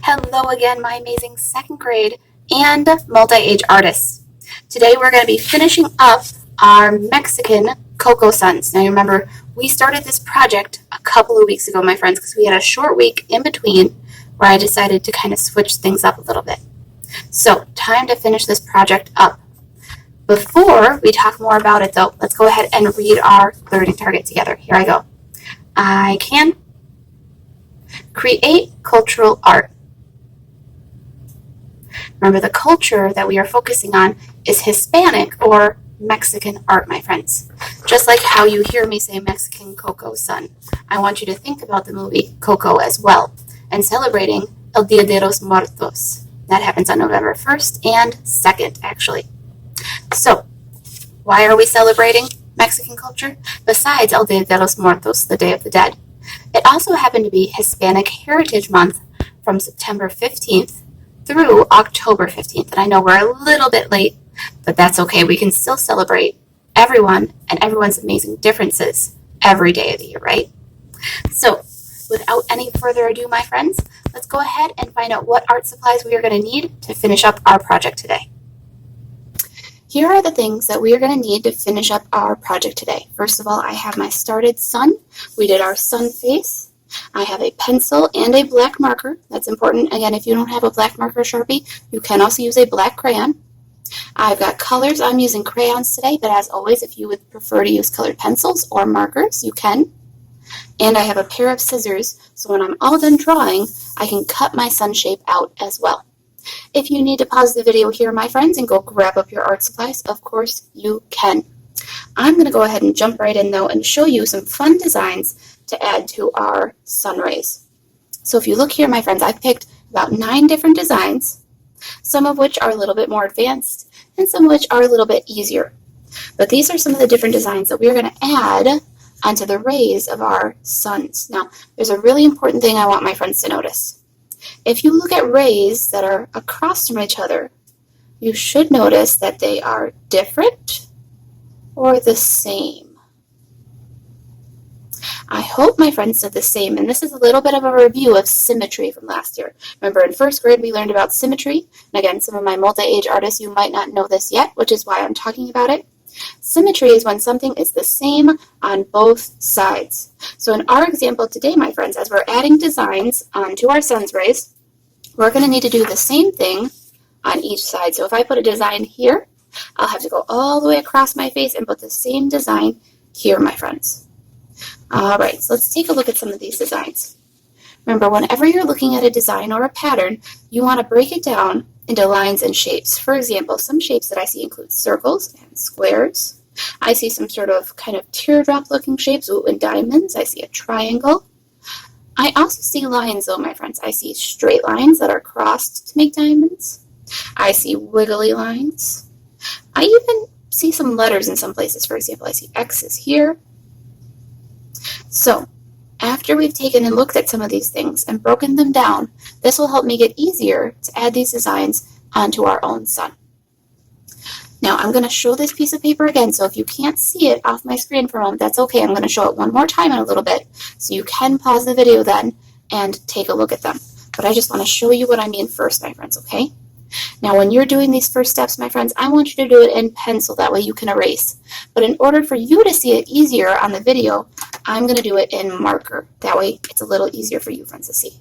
Hello again, my amazing second grade and multi-age artists. Today we're going to be finishing up our Mexican Coco Suns. Now you remember, we started this project a couple of weeks ago, my friends, because we had a short week in between where I decided to kind of switch things up a little bit. So, time to finish this project up. Before we talk more about it though, let's go ahead and read our learning target together. Here I go. I can create cultural art. Remember, the culture that we are focusing on is Hispanic or Mexican art, my friends. Just like how you hear me say Mexican Coco Sun, I want you to think about the movie Coco as well, and celebrating El Dia de los Muertos. That happens on November 1st and 2nd, actually. So, why are we celebrating Mexican culture? Besides El Dia de los Muertos, the Day of the Dead, it also happened to be Hispanic Heritage Month from September 15th through October 15th. And I know we're a little bit late, but that's okay. We can still celebrate everyone and everyone's amazing differences every day of the year, right? So, without any further ado, my friends, let's go ahead and find out what art supplies we are going to need to finish up our project today. Here are the things that we are going to need to finish up our project today. First of all, I have my started sun. We did our sun face. I have a pencil and a black marker. That's important. Again, if you don't have a black marker Sharpie, you can also use a black crayon. I've got colors. I'm using crayons today, but as always, if you would prefer to use colored pencils or markers, you can. And I have a pair of scissors, so when I'm all done drawing, I can cut my sun shape out as well. If you need to pause the video here, my friends, and go grab up your art supplies, of course you can. I'm going to go ahead and jump right in, though, and show you some fun designs to add to our sun rays. So if you look here, my friends, I've picked about 9 different designs, some of which are a little bit more advanced, and some of which are a little bit easier. But these are some of the different designs that we're going to add onto the rays of our suns. Now, there's a really important thing I want my friends to notice. If you look at rays that are across from each other, you should notice that they are different or the same. I hope my friends did the same, and this is a little bit of a review of symmetry from last year. Remember, in first grade we learned about symmetry, and again, some of my multi-age artists, you might not know this yet, which is why I'm talking about it. Symmetry is when something is the same on both sides. So in our example today, my friends, as we're adding designs onto our sun's rays, we're going to need to do the same thing on each side. So if I put a design here, I'll have to go all the way across my face and put the same design here, my friends. All right, so let's take a look at some of these designs. Remember, whenever you're looking at a design or a pattern, you want to break it down into lines and shapes. For example, some shapes that I see include circles and squares. I see some sort of kind of teardrop looking shapes and diamonds. I see a triangle. I also see lines though, my friends. I see straight lines that are crossed to make diamonds. I see wiggly lines. I even see some letters in some places. For example, I see X's here. So, after we've taken and looked at some of these things and broken them down, this will help make it easier to add these designs onto our own sun. Now, I'm going to show this piece of paper again, so if you can't see it off my screen for a moment, that's okay. I'm going to show it one more time in a little bit, so you can pause the video then and take a look at them. But I just want to show you what I mean first, my friends, okay? Now, when you're doing these first steps, my friends, I want you to do it in pencil. That way you can erase. But in order for you to see it easier on the video, I'm going to do it in marker. That way it's a little easier for you friends to see.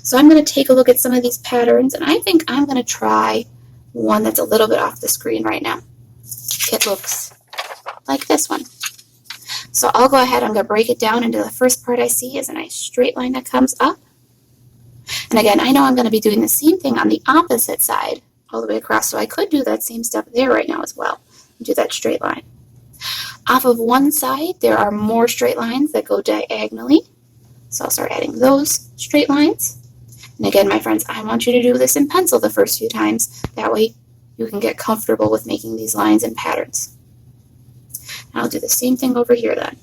So I'm going to take a look at some of these patterns, and I think I'm going to try one that's a little bit off the screen right now. It looks like this one. So I'll go ahead, I'm going to break it down into the first part I see is a nice straight line that comes up. And again, I know I'm going to be doing the same thing on the opposite side all the way across, so I could do that same step there right now as well and do that straight line. Off of one side, there are more straight lines that go diagonally, so I'll start adding those straight lines. And again, my friends, I want you to do this in pencil the first few times. That way you can get comfortable with making these lines and patterns. And I'll do the same thing over here then.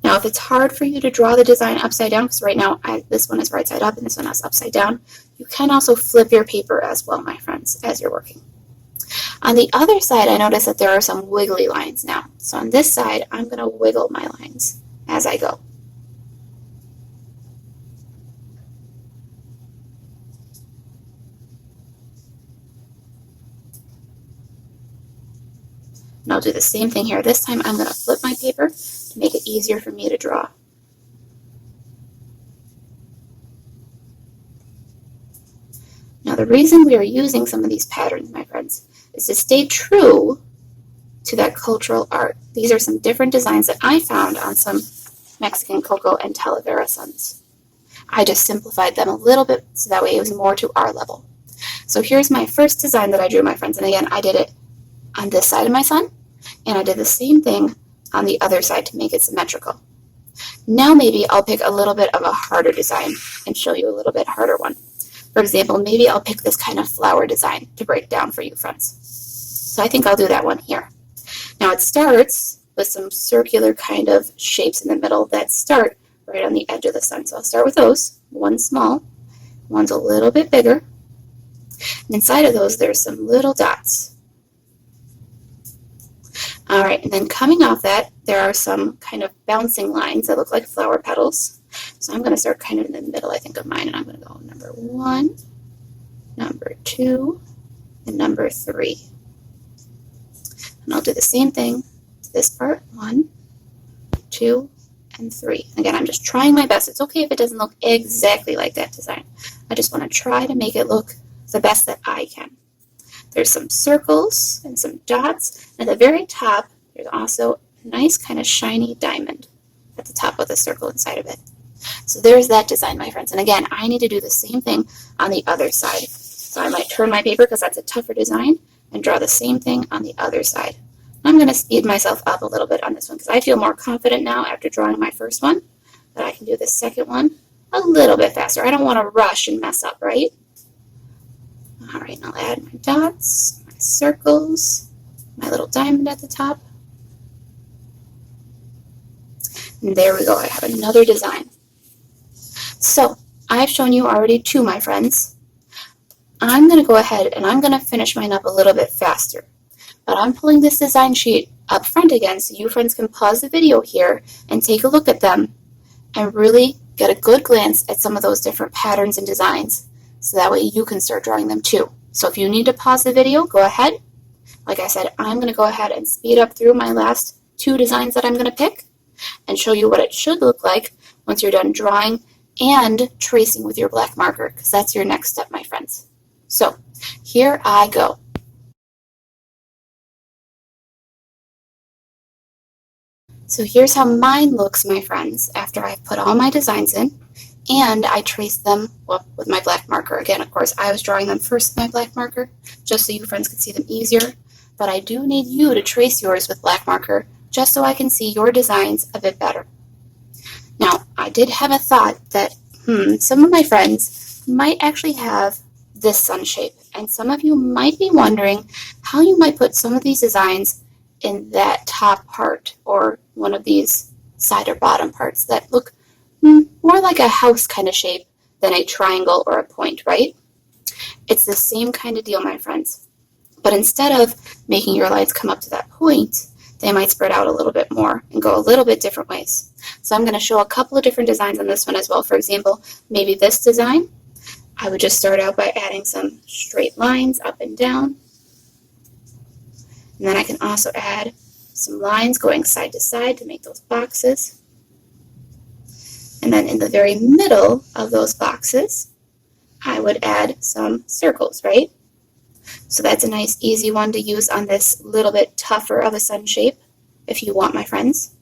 Now, if it's hard for you to draw the design upside down, because right now this one is right side up and this one is upside down, you can also flip your paper as well, my friends, as you're working. On the other side, I notice that there are some wiggly lines now. So on this side, I'm going to wiggle my lines as I go. And I'll do the same thing here. This time I'm going to flip my paper to make it easier for me to draw. Now the reason we are using some of these patterns, my friends, is to stay true to that cultural art. These are some different designs that I found on some Mexican Coco and Talavera suns. I just simplified them a little bit so that way it was more to our level. So here's my first design that I drew, my friends. And again, I did it on this side of my sun, and I did the same thing on the other side to make it symmetrical. Now maybe I'll pick a little bit of a harder design and show you a little bit harder one. For example, maybe I'll pick this kind of flower design to break down for you, friends. So I think I'll do that one here. Now it starts with some circular kind of shapes in the middle that start right on the edge of the sun. So I'll start with those. One small, one's a little bit bigger. And inside of those, there's some little dots. All right, and then coming off that, there are some kind of bouncing lines that look like flower petals. So I'm going to start kind of in the middle, I think, of mine, and I'm going to go number 1, number 2, and number 3. And I'll do the same thing to this part, 1, 2, and 3. Again, I'm just trying my best. It's okay if it doesn't look exactly like that design. I just want to try to make it look the best that I can. There's some circles and some dots. And at the very top, there's also a nice kind of shiny diamond at the top of the circle inside of it. So there's that design, my friends. And again, I need to do the same thing on the other side. So I might turn my paper because that's a tougher design and draw the same thing on the other side. I'm going to speed myself up a little bit on this one because I feel more confident now after drawing my first one that I can do the second one a little bit faster. I don't want to rush and mess up, right? All right, and I'll add my dots, my circles, my little diamond at the top. And there we go, I have another design. So, I've shown you already 2, my friends. I'm going to go ahead and I'm going to finish mine up a little bit faster. But I'm pulling this design sheet up front again so you friends can pause the video here and take a look at them and really get a good glance at some of those different patterns and designs. So that way you can start drawing them too. So if you need to pause the video, go ahead. Like I said, I'm going to go ahead and speed up through my last 2 designs that I'm going to pick and show you what it should look like once you're done drawing and tracing with your black marker, because that's your next step, my friends. So here I go. So here's how mine looks, my friends, after I've put all my designs in. And I traced them with my black marker. Again, of course, I was drawing them first with my black marker, just so you friends could see them easier. But I do need you to trace yours with black marker, just so I can see your designs a bit better. Now, I did have a thought that, some of my friends might actually have this sun shape. And some of you might be wondering how you might put some of these designs in that top part, or one of these side or bottom parts that look more like a house kind of shape than a triangle or a point, right? It's the same kind of deal, my friends. But instead of making your lines come up to that point, they might spread out a little bit more and go a little bit different ways. So I'm going to show a couple of different designs on this one as well. For example, maybe this design, I would just start out by adding some straight lines up and down. And then I can also add some lines going side to side to make those boxes. And then in the very middle of those boxes, I would add some circles, right? So that's a nice easy one to use on this little bit tougher of a sun shape, if you want, my friends.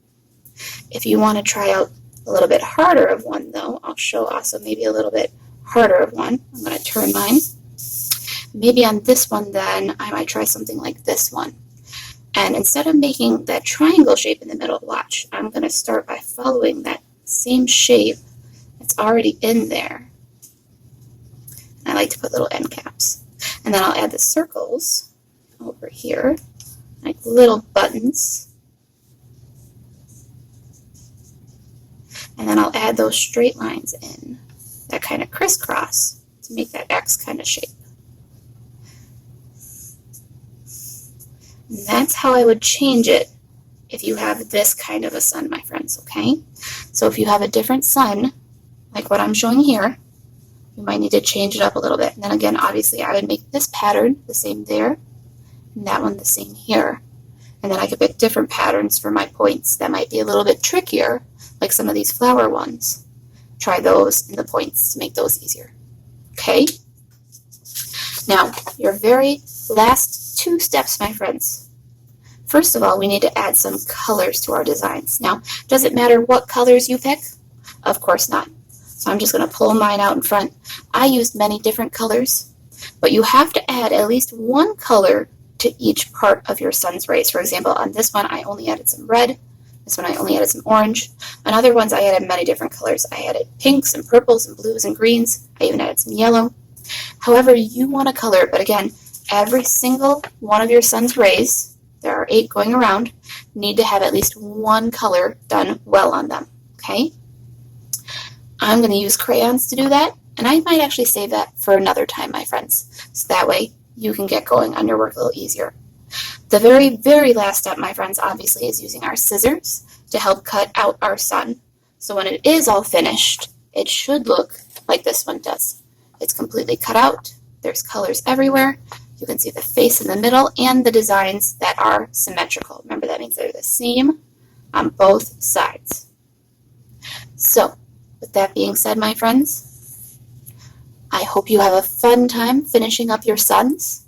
If you want to try out a little bit harder of one, though, I'll show also maybe a little bit harder of one. I'm going to turn mine. Maybe on this one, then, I might try something like this one. And instead of making that triangle shape in the middle, watch, I'm going to start by following that same shape that's already in there. I like to put little end caps. And then I'll add the circles over here, like little buttons. And then I'll add those straight lines in, that kind of crisscross, to make that X kind of shape. And that's how I would change it if you have this kind of a sun, my friends, okay? So if you have a different sun, like what I'm showing here, you might need to change it up a little bit. And then again, obviously, I would make this pattern the same there, and that one the same here. And then I could pick different patterns for my points that might be a little bit trickier, like some of these flower ones. Try those in the points to make those easier. Okay? Now, your very last 2 steps, my friends. First of all, we need to add some colors to our designs. Now, does it matter what colors you pick? Of course not. So I'm just going to pull mine out in front. I used many different colors, but you have to add at least 1 color to each part of your sun's rays. For example, on this one, I only added some red. This one, I only added some orange. On other ones, I added many different colors. I added pinks and purples and blues and greens. I even added some yellow. However you want to color it, but again, every single one of your sun's rays, there are 8 going around, need to have at least 1 color done well on them, okay? I'm going to use crayons to do that, and I might actually save that for another time, my friends, so that way you can get going on your work a little easier. The very, very last step, my friends, obviously is using our scissors to help cut out our sun. So when it is all finished, it should look like this one does. It's completely cut out. There's colors everywhere. You can see the face in the middle and the designs that are symmetrical. Remember, that means they're the same on both sides. So, with that being said, my friends, I hope you have a fun time finishing up your suns.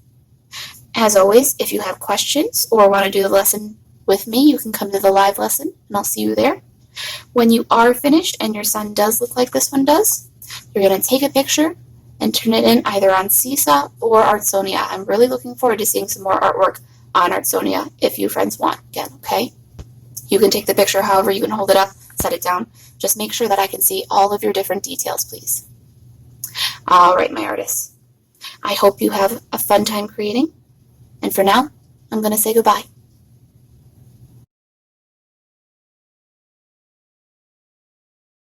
As always, if you have questions or want to do the lesson with me, you can come to the live lesson, and I'll see you there. When you are finished and your sun does look like this one does, you're going to take a picture and turn it in either on Seesaw or Artsonia. I'm really looking forward to seeing some more artwork on Artsonia if you friends want again, okay? You can take the picture however you can hold it up, set it down. Just make sure that I can see all of your different details, please. All right, my artists. I hope you have a fun time creating. And for now, I'm going to say goodbye.